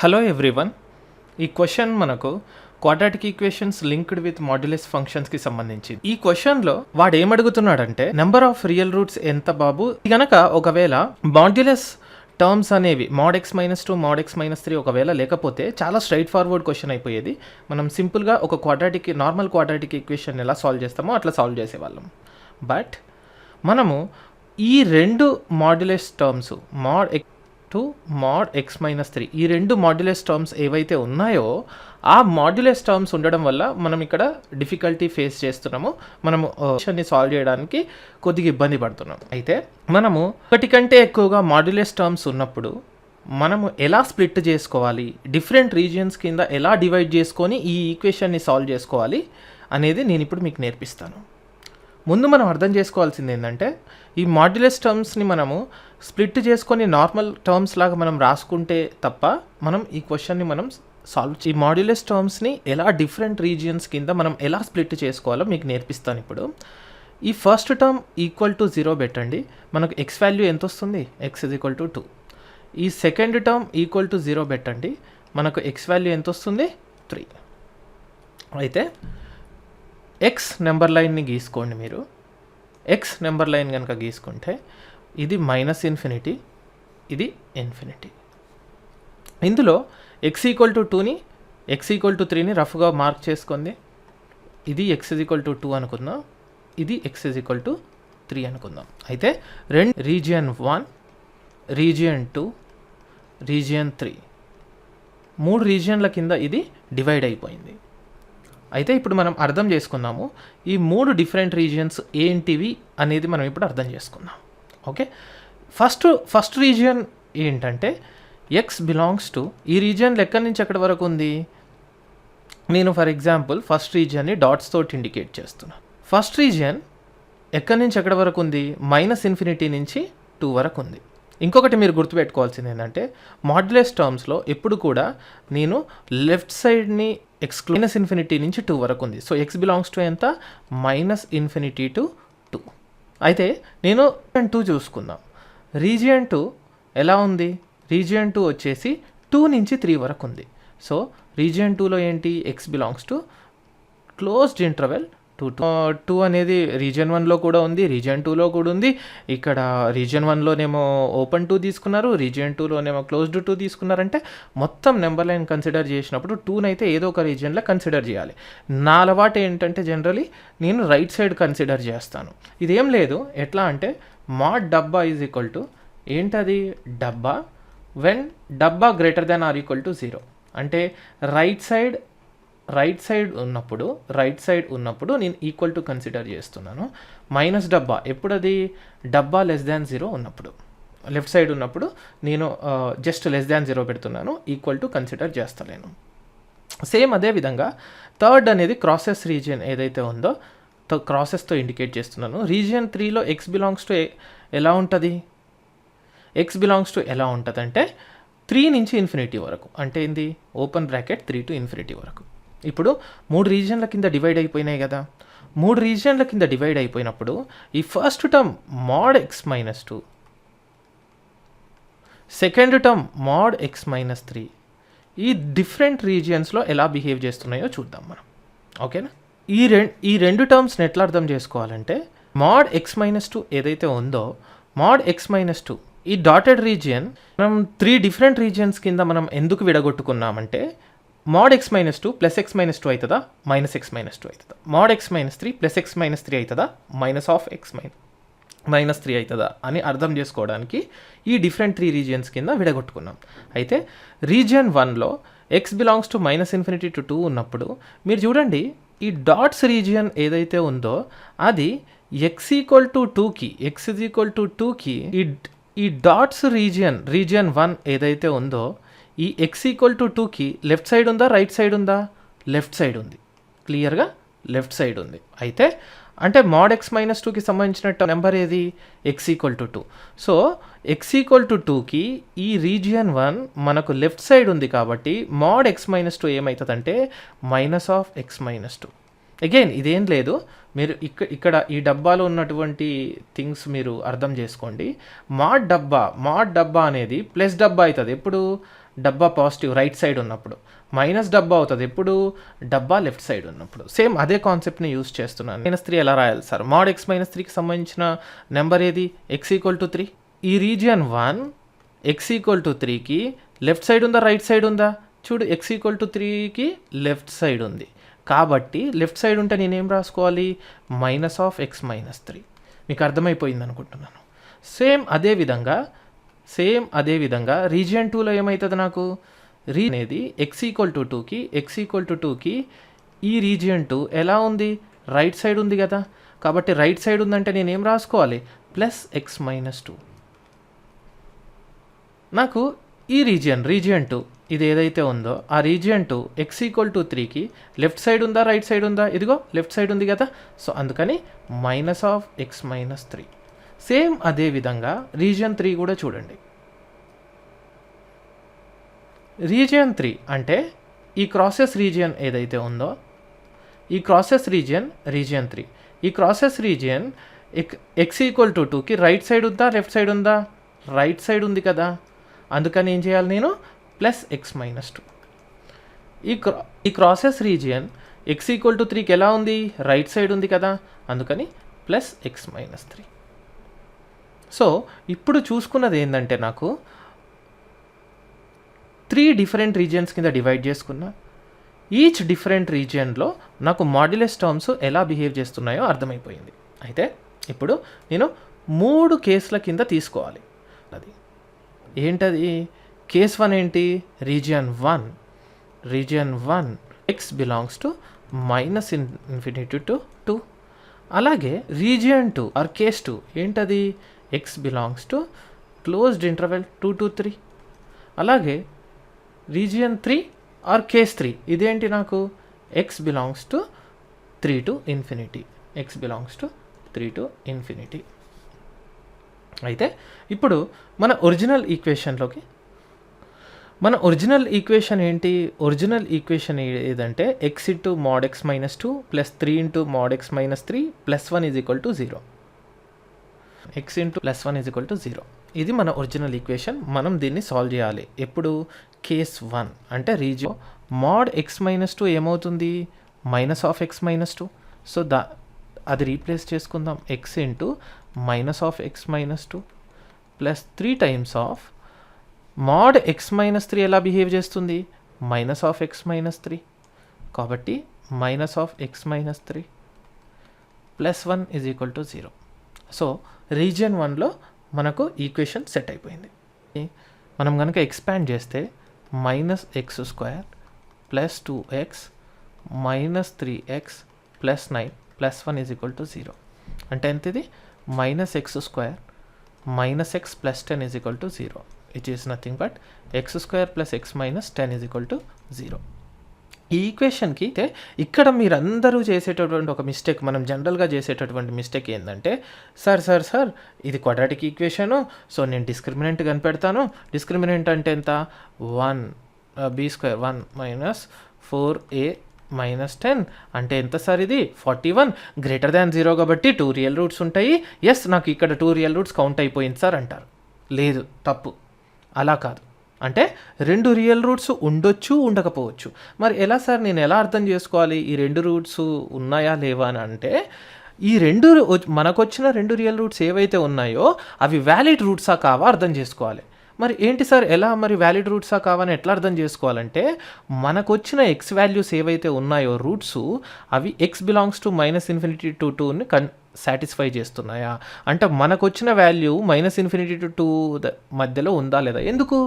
Hello everyone. ఈ question మనకు quadratic equations linked with modulus ఫంక్షన్స్కి సంబంధించి. ఈ క్వశ్చన్లో వాడు ఏమడుగుతున్నాడంటే నెంబర్ ఆఫ్ రియల్ రూట్స్ ఎంత బాబు. గనక ఒకవేళ మాడ్యులస్ టర్మ్స్ అనేవి mod x - 2 mod x - 3 ఒకవేళ లేకపోతే చాలా స్ట్రైట్ ఫార్వర్డ్ క్వశ్చన్ అయిపోయేది. మనం సింపుల్గా ఒక నార్మల్ క్వాడ్రాటిక్ ఈక్వేషన్ ఎలా సాల్వ్ చేస్తామో అట్లా సాల్వ్ చేసేవాళ్ళం. బట్ మనము ఈ రెండు modulus terms mod x to mod x - 3 ఈ రెండు మాడ్యులస్ టర్మ్స్ ఏవైతే ఉన్నాయో ఆ మాడ్యులస్ టర్మ్స్ ఉండడం వల్ల మనం ఇక్కడ డిఫికల్టీ ఫేస్ చేస్తున్నాము. మనము క్వశ్చన్ని సాల్వ్ చేయడానికి కొద్దిగా ఇబ్బంది పడుతున్నాం. అయితే మనము ఒకటి కంటే ఎక్కువగా మాడ్యులస్ టర్మ్స్ ఉన్నప్పుడు మనము ఎలా స్ప్లిట్ చేసుకోవాలి, డిఫరెంట్ రీజియన్స్ కింద ఎలా డివైడ్ చేసుకొని ఈ ఈక్వేషన్ని సాల్వ్ చేసుకోవాలి అనేది నేను ఇప్పుడు మీకు నేర్పిస్తాను. ముందు మనం అర్థం చేసుకోవాల్సింది ఏంటంటే ఈ మాడ్యులస్ టర్మ్స్ని మనము స్ప్లిట్ చేసుకొని నార్మల్ టర్మ్స్ లాగా మనం రాసుకుంటే తప్ప మనం ఈ క్వశ్చన్ని మనం ఈ మాడ్యులస్ టర్మ్స్ని ఎలా డిఫరెంట్ రీజియన్స్ కింద మనం ఎలా స్ప్లిట్ చేసుకోవాలో మీకు నేర్పిస్తాను. ఇప్పుడు ఈ ఫస్ట్ టర్మ్ ఈక్వల్ టు 0 పెట్టండి, మనకు ఎక్స్ వాల్యూ ఎంత వస్తుంది, x = 2. ఈ సెకండ్ టర్మ్ ఈక్వల్ టు 0 పెట్టండి, మనకు ఎక్స్ వాల్యూ ఎంత వస్తుంది, 3. అయితే ఎక్స్ నెంబర్ లైన్ని గీసుకోండి. మీరు ఎక్స్ నెంబర్ లైన్ కనుక గీసుకుంటే ఇది -∞, ఇది ∞. ఇందులో x = 2ని x = 3ని రఫ్గా మార్క్ చేసుకుంది. ఇది x = 2 అనుకుందాం, ఇది x = 3 అనుకుందాం. అయితే రెండు రీజియన్ 1, రీజియన్ 2, రీజియన్ 3 మూడు రీజియన్ల కింద ఇది డివైడ్ అయిపోయింది. అయితే ఇప్పుడు మనం అర్థం చేసుకుందాము ఈ మూడు డిఫరెంట్ రీజియన్స్ ఏంటివి అనేది మనం ఇప్పుడు అర్థం చేసుకుందాం. ఓకే, ఫస్ట్ రీజియన్ ఏంటంటే x బిలాంగ్స్ టు, ఈ రీజియన్ ఎక్కడి నుంచి ఎక్కడి వరకు ఉంది, నేను ఫర్ ఎగ్జాంపుల్ ఫస్ట్ రీజియన్ని డాట్స్ తోటి ఇండికేట్ చేస్తున్నాను. ఫస్ట్ రీజియన్ ఎక్కడి నుంచి ఎక్కడి వరకు ఉంది, -∞ నుంచి 2 వరకు ఉంది. ఇంకొకటి మీరు గుర్తుపెట్టుకోవాల్సింది ఏంటంటే మాడ్యులస్ టర్మ్స్లో ఎప్పుడు కూడా నేను లెఫ్ట్ సైడ్ని -∞ నుంచి 2 వరకు ఉంది. సో x బిలాంగ్స్ టు ఎంత, -∞ to 2. అయితే నేను 2 చూసుకుందాం. రీజియన్ 2 ఎలా ఉంది, రీజియన్ 2 వచ్చేసి 2 నుంచి 3 వరకు ఉంది. సో రీజియన్ 2లో ఏంటి, x belongs to closed interval 2 అనేది రీజియన్ 1లో కూడా ఉంది, రీజియన్ 2లో కూడా ఉంది. ఇక్కడ రీజియన్ 1లోనేమో ఓపెన్ 2 తీసుకున్నారు, రీజియన్ 2లోనేమో క్లోజ్డ్ 2 తీసుకున్నారంటే మొత్తం నెంబర్ లైన్ కన్సిడర్ చేసినప్పుడు 2 అయితే ఏదో ఒక రీజియన్లో కన్సిడర్ చేయాలి. నా అలవాటు ఏంటంటే జనరలీ నేను రైట్ సైడ్ కన్సిడర్ చేస్తాను. ఇదేం లేదు, ఎట్లా అంటే mod డబ్బా = ఏంటది, డబ్బా వెన్ డబ్బా > 0 అంటే రైట్ సైడ్ ఉన్నప్పుడు నేను ఈక్వల్ టు కన్సిడర్ చేస్తున్నాను. మైనస్ డబ్బా ఎప్పుడు, అది డబ్బా <0 ఉన్నప్పుడు, లెఫ్ట్ సైడ్ ఉన్నప్పుడు నేను జస్ట్ <0 పెడుతున్నాను, ఈక్వల్ టు కన్సిడర్ చేస్తలేను. సేమ్ అదే విధంగా థర్డ్ అనేది క్రాసెస్ రీజియన్ ఏదైతే ఉందో క్రాసెస్తో ఇండికేట్ చేస్తున్నాను. రీజియన్ 3లో x బిలాంగ్స్ టు ఎలా ఉంటుంది, ఎలా ఉంటుంది అంటే 3 నుంచి ∞ వరకు, అంటే ఏంది, ఓపెన్ బ్రాకెట్ 3 to ∞ వరకు. ఇప్పుడు 3 రీజియన్ల కింద డివైడ్ అయిపోయినాయి కదా. 3 రీజియన్ల కింద డివైడ్ అయిపోయినప్పుడు ఈ first term mod x - 2, second term mod x - 3 ఈ డిఫరెంట్ రీజియన్స్లో ఎలా బిహేవ్ చేస్తున్నాయో చూద్దాం మనం. ఓకేనా, ఈ రెండు టర్మ్స్ని ఎట్లా అర్థం చేసుకోవాలంటే mod x - 2 ఏదైతే ఉందో mod x - 2 ఈ డాటెడ్ రీజియన్ మనం 3 డిఫరెంట్ రీజియన్స్ కింద మనం ఎందుకు విడగొట్టుకున్నామంటే mod x - 2 + x - 2 అవుతుందా, -x - 2 అవుతుందా, mod x - 3 + x - 3 అవుతుందా, -x - 3 అవుతుందా అని అర్థం చేసుకోవడానికి ఈ డిఫరెంట్ 3 రీజియన్స్ కింద విడగొట్టుకున్నాం. అయితే రీజియన్ 1లో x బిలాంగ్స్ టు -∞ to 2 ఉన్నప్పుడు మీరు చూడండి ఈ డాట్స్ రీజియన్ ఏదైతే ఉందో అది x = 2కి ఈ డాట్స్ రీజియన్ 1 ఏదైతే ఉందో ఈ x = 2కి లెఫ్ట్ సైడ్ ఉందా, రైట్ సైడ్ ఉందా, లెఫ్ట్ సైడ్ ఉంది, క్లియర్గా లెఫ్ట్ సైడ్ ఉంది. అయితే అంటే mod x - 2కి సంబంధించిన నెంబర్ ఏది, x = 2. సో x = 2కి ఈ రీజియన్ 1 మనకు లెఫ్ట్ సైడ్ ఉంది కాబట్టి mod x - 2 ఏమవుతుందంటే -x - 2. అగైన్ ఇదేం లేదు, మీరు ఇక్కడ ఈ డబ్బాలో ఉన్నటువంటి థింగ్స్ మీరు అర్థం చేసుకోండి. mod డబ్బా అనేది ప్లస్ డబ్బా అవుతుంది ఎప్పుడు, డబ్బా పాజిటివ్ రైట్ సైడ్ ఉన్నప్పుడు, మైనస్ డబ్బా అవుతుంది ఎప్పుడు డబ్బా లెఫ్ట్ సైడ్ ఉన్నప్పుడు. సేమ్ అదే కాన్సెప్ట్ని యూస్ చేస్తున్నాను. -3 ఎలా రాయాలి సార్? mod x - 3కి సంబంధించిన నెంబర్ ఏది? x = 3. ఈ రీజియన్ 1 x = 3కి లెఫ్ట్ సైడ్ ఉందా రైట్ సైడ్ ఉందా? చూడు, x = 3కి లెఫ్ట్ సైడ్ ఉంది కాబట్టి లెఫ్ట్ సైడ్ ఉంటే నేనేం రాసుకోవాలి? -(x - 3). మీకు అర్థమైపోయింది అనుకుంటున్నాను. సేమ్ అదే విధంగా రీజియన్ 2లో ఏమవుతుంది నాకు? అనేది x = 2కి ఈ రీజియన్ 2 ఎలా ఉంది? రైట్ సైడ్ ఉంది కదా. కాబట్టి రైట్ సైడ్ ఉందంటే నేనేం రాసుకోవాలి? +(x - 2). నాకు ఈ రీజియన్ 2 ఇది ఏదైతే ఉందో ఆ రీజియన్ 2 x = 3కి లెఫ్ట్ సైడ్ ఉందా రైట్ సైడ్ ఉందా? ఇదిగో లెఫ్ట్ సైడ్ ఉంది కదా. సో అందుకని -(x - 3). సేమ్ అదే విధంగా రీజియన్ 3 కూడా చూడండి. రీజియన్ 3 అంటే ఈ క్రాసెస్ రీజియన్ ఏదైతే ఉందో ఈ క్రాసెస్ రీజియన్ 3. ఈ క్రాసెస్ రీజియన్ x = 2కి రైట్ సైడ్ ఉందా లెఫ్ట్ సైడ్ ఉందా? రైట్ సైడ్ ఉంది కదా. అందుకని ఏం చేయాలి నేను? +(x - 2). ఈ క్రాసెస్ రీజియన్ x = 3కి ఎలా ఉంది? రైట్ సైడ్ ఉంది కదా. అందుకని +(x - 3). సో ఇప్పుడు చూసుకున్నది ఏంటంటే నాకు 3 డిఫరెంట్ రీజియన్స్ కింద డివైడ్ చేసుకున్నా. ఈచ్ డిఫరెంట్ రీజియన్లో నాకు మాడ్యులస్ టర్మ్స్ ఎలా బిహేవ్ చేస్తున్నాయో అర్థమైపోయింది. అయితే ఇప్పుడు నేను 3 కేసుల కింద తీసుకోవాలి. అది ఏంటది? కేస్ 1 ఏంటి? Region 1 x belongs to -∞ to 2. అలాగే రీజియన్ 2 ఆర్ కేస్ 2 ఏంటది? x belongs to closed interval 2 to 3. అలాగే రీజియన్ 3 ఆర్ కేస్ 3 ఇదేంటి నాకు? x belongs to 3 to ∞. అయితే ఇప్పుడు మన ఒరిజినల్ ఈక్వేషన్ ఏంటి? ఒరిజినల్ ఈక్వేషన్ ఏదంటే x × mod x - 2 + 3 × mod x - 3 +1 = 0. x + 1 = 0. ఇది మన ఒరిజినల్ ఈక్వేషన్. మనం దీన్ని సాల్వ్ చేయాలి. ఎప్పుడు? కేస్ 1 అంటే రీజియన్ mod x - 2 ఏమవుతుంది? -(x - 2). సో అది రీప్లేస్ చేసుకుందాం. x × -(x - 2) + 3 times of mod x - 3 ఎలా బిహేవ్ చేస్తుంది? -(x - 3). కాబట్టి -(x - 3) +1 = 0. సో రీజియన్ 1లో మనకు ఈక్వేషన్ సెట్ అయిపోయింది. మనం కనుక ఎక్స్పాండ్ చేస్తే -(x² + 2x - 3x + 9 +1 = 0. అంటే ఎంత ఇది? -(x² - x + 10 = 0, which is nothing but x² + x - 10 = 0. ఈ ఈక్వేషన్కి ఇక్కడ మీరందరూ చేసేటటువంటి ఒక మిస్టేక్, మనం జనరల్గా చేసేటటువంటి మిస్టేక్ ఏంటంటే, సార్ ఇది క్వాడ్రాటిక్ ఈక్వేషను, సో నేను డిస్క్రిమినెంట్ కనిపెడతాను. డిస్క్రిమినెంట్ అంటే ఎంత? 1b² 1 - 4a - 10 అంటే ఎంత సార్? ఇది 41 > 0 కాబట్టి 2 రియల్ రూట్స్ ఉంటాయి. ఎస్, నాకు ఇక్కడ 2 రియల్ రూట్స్ కౌంట్ అయిపోయింది సార్ అంటారు. లేదు, తప్పు. అలా కాదు. అంటే 2 రియల్ రూట్స్ ఉండొచ్చు, ఉండకపోవచ్చు. మరి ఎలా సార్? నేను ఎలా అర్థం చేసుకోవాలి ఈ 2 రూట్స్ ఉన్నాయా లేవా అని? అంటే ఈ మనకొచ్చిన 2 రియల్ రూట్స్ ఏవైతే ఉన్నాయో అవి వ్యాలిడ్ రూట్సా కావా అర్థం చేసుకోవాలి. మరి ఏంటి సార్, ఎలా మరి వ్యాలిడ్ రూట్సా కావని ఎట్లా అర్థం చేసుకోవాలంటే, మనకొచ్చిన ఎక్స్ వాల్యూస్ ఏవైతే ఉన్నాయో రూట్స్ అవి x బిలాంగ్స్ టు -∞ to 2ని సాటిస్ఫై చేస్తున్నాయా? అంటే మనకొచ్చిన వాల్యూ -∞ to 2 మధ్యలో ఉందా లేదా? ఎందుకు?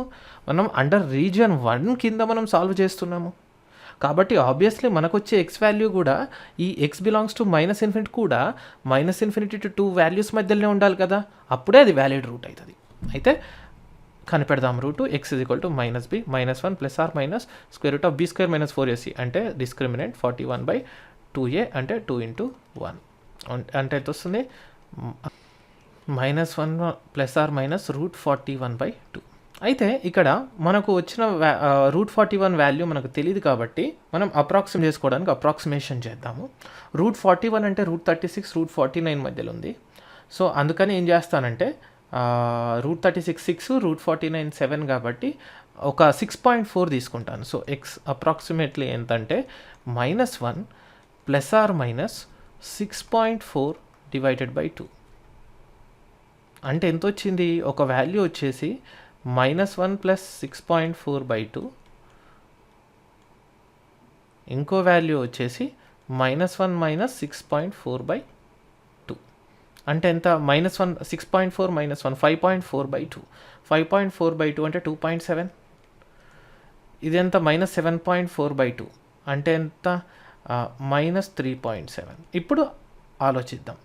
మనం అండర్ రీజియన్ 1 కింద మనం సాల్వ్ చేస్తున్నాము కాబట్టి ఆబ్వియస్లీ మనకొచ్చే ఎక్స్ వాల్యూ కూడా ఈ x బిలాంగ్స్ టు -∞ కూడా -∞ to 2 వాల్యూస్ మధ్యలోనే ఉండాలి కదా, అప్పుడే అది వ్యాలిడ్ రూట్ అవుతుంది. అయితే కనిపెడదాం route. x = -b -1 ± (b² - 4ac) అంటే డిస్క్రిమినెంట్ 41/2a అంటే 2 × 1 అంటే ఎంత వస్తుంది? -1 ± (√41/2). అయితే ఇక్కడ మనకు వచ్చిన √41 వాల్యూ మనకు తెలియదు కాబట్టి మనం అప్రాక్సిమేట్ చేసుకోవడానికి అప్రాక్సిమేషన్ చేద్దాము. √41 అంటే √36 √49 మధ్యలో ఉంది. సో అందుకని ఏం చేస్తానంటే √36 6 √49 7 కాబట్టి ఒక 6.4 తీసుకుంటాను. సో ఎక్స్ అప్రాక్సిమేట్లీ ఎంతంటే -1 ± 6.4 డివైడెడ్ బై 2 అంటే ఎంత వచ్చింది? ఒక వాల్యూ వచ్చేసి -1 + 6.4/2, ఇంకో వాల్యూ వచ్చేసి -1 - 6.4/2 అంటే ఎంత? -1 6.4 - 1 5.4/2. 5.4/2 అంటే 2.7. ఇది ఎంత? -7.4/2 అంటే ఎంత? -3.7. ఇప్పుడు ఆలోచిద్దాం.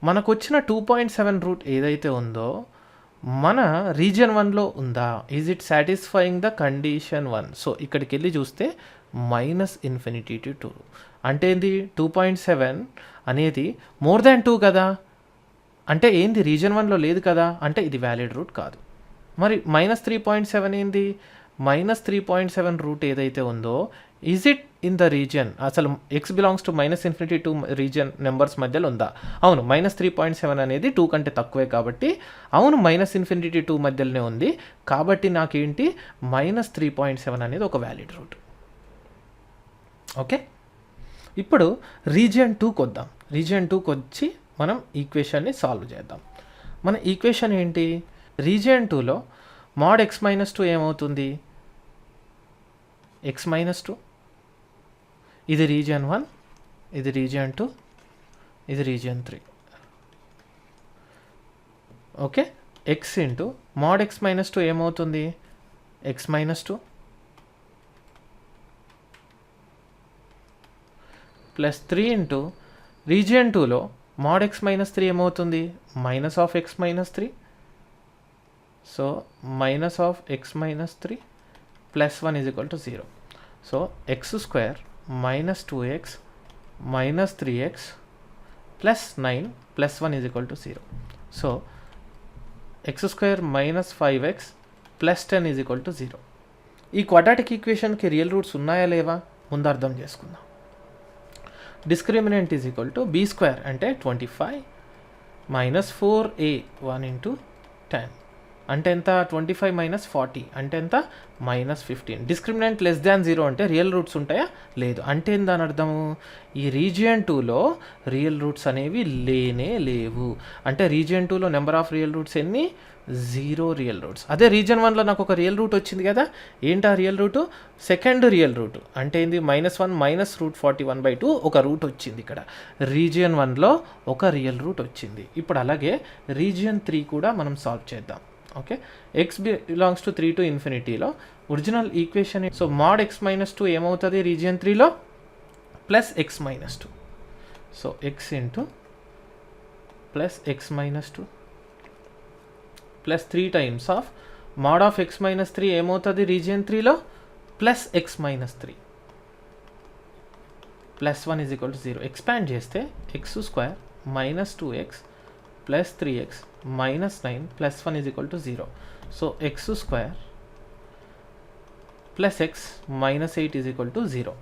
మనకు వచ్చిన 2.7 రూట్ ఏదైతే ఉందో మన రీజియన్ 1లో ఉందా? Is it satisfying the condition 1? So ఇక్కడికి వెళ్ళి చూస్తే -∞ to 2 అంటే ఏంది? 2.7 అనేది మోర్ దాన్ 2 కదా, అంటే ఏంది? రీజియన్ 1లో లేదు కదా, అంటే ఇది వ్యాలిడ్ రూట్ కాదు. మరి -3.7 ఏంది? -3.7 రూట్ ఏదైతే ఉందో is it in the region? అసలు x belongs to -∞ to region numbers మధ్యలో ఉందా? అవును, -3.7 అనేది 2 కంటే తక్కువే కాబట్టి అవును -∞ to 2 మధ్యలోనే ఉంది. కాబట్టి నాకేంటి? -3.7 అనేది ఒక వ్యాలిడ్ రూట్. ఓకే, ఇప్పుడు రీజియన్ 2కి వద్దాం. రీజియన్ 2కి వచ్చి మనం ఈక్వేషన్ని సాల్వ్ చేద్దాం. మన ఈక్వేషన్ ఏంటి? రీజియన్ 2లో mod x - 2 ఏమవుతుంది? x - 2. ఇది రీజియన్ 1, ఇది రీజియన్ 2, ఇది region 3. Okay, x into mod x - 2 ఏమవుతుంది? x - 2 ప్లస్ 3 ఇంటూ రీజియన్ 2లో mod x - 3 ఏమవుతుంది? -(x - 3). So -(x - 3) plus 1 = 0. So x² - 2x - 3x plus 9 plus 1 = 0. So x² - 5x plus 10 = 0. ఈ quadratic ఈక్వేషన్కి real roots ఉన్నాయా లేవా ముందు అర్థం చేసుకుందాం. డిస్క్రిమినెంట్ = b² అంటే 25 - 4a 1 × 10 అంటే ఎంత? 25 - 40 అంటే ఎంత? -15. డిస్క్రిమినెంట్ <0 అంటే రియల్ రూట్స్ ఉంటాయా? లేదు. అంటే దాని అర్థము ఈ రీజియన్ 2లో రియల్ రూట్స్ అనేవి లేనే లేవు. అంటే రీజియన్ 2లో నెంబర్ ఆఫ్ రియల్ రూట్స్ ఎన్ని? 0 రియల్ రూట్స్. అదే రీజియన్ 1లో నాకు ఒక రియల్ రూట్ వచ్చింది కదా, ఏంటి ఆ real root? Second real root అంటే ఏంది? -1 - √41/2 ఒక రూట్ వచ్చింది ఇక్కడ. రీజియన్ 1లో ఒక రియల్ రూట్ వచ్చింది. ఇప్పుడు అలాగే రీజియన్ 3 కూడా మనం సాల్వ్ చేద్దాం. Okay, x belongs to 3 to ∞లో original equation. So mod x - 2 ఏమవుతుంది రీజియన్ 3లో? Plus x - 2. So x into plus x - 2 plus 3 times of mod of x - 3 ఏమవుతుంది రీజియన్ 3లో? Plus x - 3 plus 1 = 0. ఎక్స్పాండ్ చేస్తే x² - 2x plus 3x -9 plus 1 = 0. So x² plus x -8 = 0.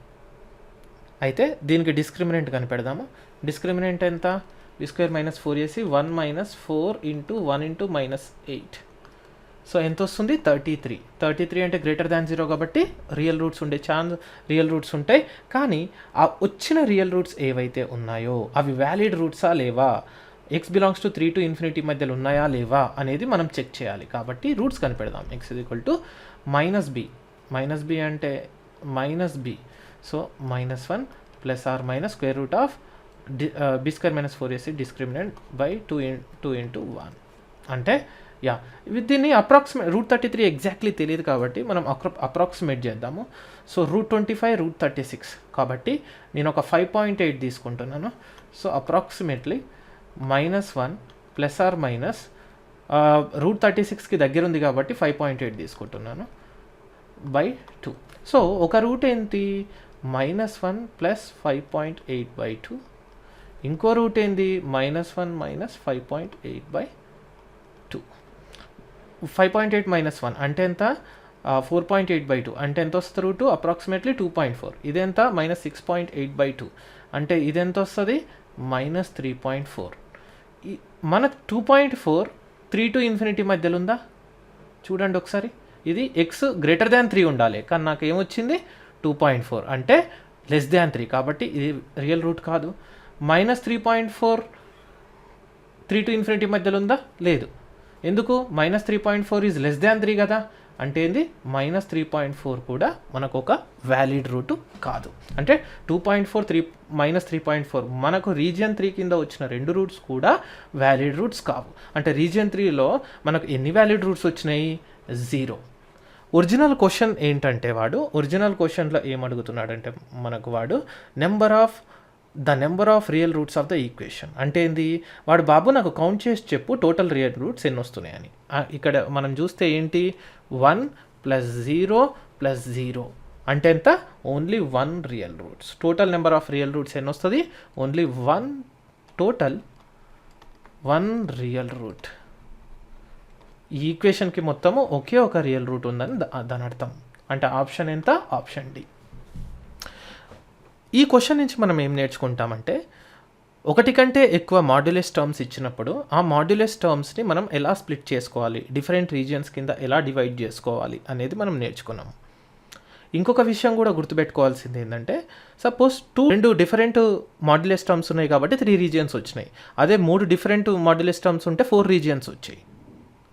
అయితే దీనికి discriminant కనిపెడదాము. Discriminant ఎంత? b² - 4ac 1 - 4 × 1 × -8. So ఎంత వస్తుంది? 33. 33 అంటే >0 కాబట్టి రియల్ రూట్స్ ఉండే ఛాన్స్, రియల్ రూట్స్ ఉంటాయి. కానీ ఆ వచ్చిన రియల్ రూట్స్ ఏవైతే ఉన్నాయో అవి వ్యాలిడ్ రూట్సా లేవా, x బిలాంగ్స్ టు 3 to ∞ మధ్యలో ఉన్నాయా లేవా అనేది మనం చెక్ చేయాలి. కాబట్టి రూట్స్ కనిపెడదాం. x = -b. -b అంటే -b. So -1 ± b² - 4ac discriminant by 2 × 1 అంటే దీన్ని అప్రాక్సిమేట్ √33 ఎగ్జాక్ట్లీ తెలియదు కాబట్టి మనం అప్రాక్సిమేట్ చేద్దాము. సో √25 √36 కాబట్టి నేను ఒక 5.8 తీసుకుంటున్నాను. సో అప్రాక్సిమేట్లీ -1 ± √36కి దగ్గర ఉంది కాబట్టి 5.8 తీసుకుంటున్నాను బై 2. సో ఒక రూట్ ఏంటి? -1 + 5.8/2. ఇంకో రూట్ ఏంది? -1 - 5.8/2. 5.8 - 1 అంటే ఎంత? 4.8/2 అంటే ఎంత వస్తుంది రూటు? అప్రాక్సిమేట్లీ 2.4. ఇదెంత? -6.8/2 అంటే ఇదెంత వస్తుంది? -3.4. మన 2.4 3 to ∞ మధ్యలో ఉందా? చూడండి ఒకసారి. ఇది ఎక్స్ గ్రేటర్ దాన్ 3 ఉండాలి, కానీ నాకు ఏమొచ్చింది 2.4 అంటే లెస్ దాన్ 3, కాబట్టి ఇది రియల్ రూట్ కాదు. -3.4 3 to ∞ మధ్యలో ఉందా? లేదు. ఎందుకు? -3.4 ఈజ్ లెస్ దాన్ 3 కదా, అంటే ఏంది -3.4 కూడా మనకు ఒక వ్యాలిడ్ రూట్ కాదు. అంటే 2.4 -3.4 మనకు రీజియన్ 3 కింద వచ్చిన 2 రూట్స్ కూడా వ్యాలిడ్ రూట్స్ కావు. అంటే రీజియన్ 3లో మనకు ఎన్ని వ్యాలిడ్ రూట్స్ వచ్చినాయి? 0. ఒరిజినల్ క్వశ్చన్ ఏంటంటే ఒరిజినల్ క్వశ్చన్లో ఏమడుగుతున్నాడంటే మనకు the number of real roots of the equation. అంటే ఏంది? బాబు నాకు కౌంట్ చేసి చెప్పు టోటల్ రియల్ రూట్స్ ఎన్ని వస్తున్నాయని. ఇక్కడ మనం చూస్తే ఏంటి 1 + 0 + 0 అంటే ఎంత? Only 1 real roots. Total number of real roots ఎన్ని వస్తుంది? Only 1 total 1 real route. ఈ ఈక్వేషన్కి మొత్తము ఒకే ఒక రియల్ రూట్ ఉందని దాని అర్థం. అంటే ఆప్షన్ ఎంత? Option D. ఈ క్వశ్చన్ నుంచి మనం ఏం నేర్చుకుంటామంటే ఒకటి కంటే ఎక్కువ మాడ్యులస్ టర్మ్స్ ఇచ్చినప్పుడు ఆ మాడ్యులస్ టర్మ్స్ని మనం ఎలా స్ప్లిట్ చేసుకోవాలి, డిఫరెంట్ రీజియన్స్ కింద ఎలా డివైడ్ చేసుకోవాలి అనేది మనం నేర్చుకున్నాం. ఇంకొక విషయం కూడా గుర్తుపెట్టుకోవాల్సింది ఏంటంటే సపోజ్ 2 డిఫరెంట్ మాడ్యులస్ టర్మ్స్ ఉన్నాయి కాబట్టి 3 రీజియన్స్ వచ్చినాయి. అదే 3 డిఫరెంట్ మాడ్యులస్ టర్మ్స్ ఉంటే 4 రీజియన్స్ వచ్చాయి.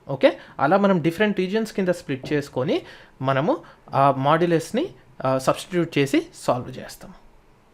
ఓకే, అలా మనం డిఫరెంట్ రీజియన్స్ కింద స్ప్లిట్ చేసుకొని మనము ఆ మాడ్యులస్ని సబ్స్టిట్యూట్ చేసి సాల్వ్ చేస్తాము.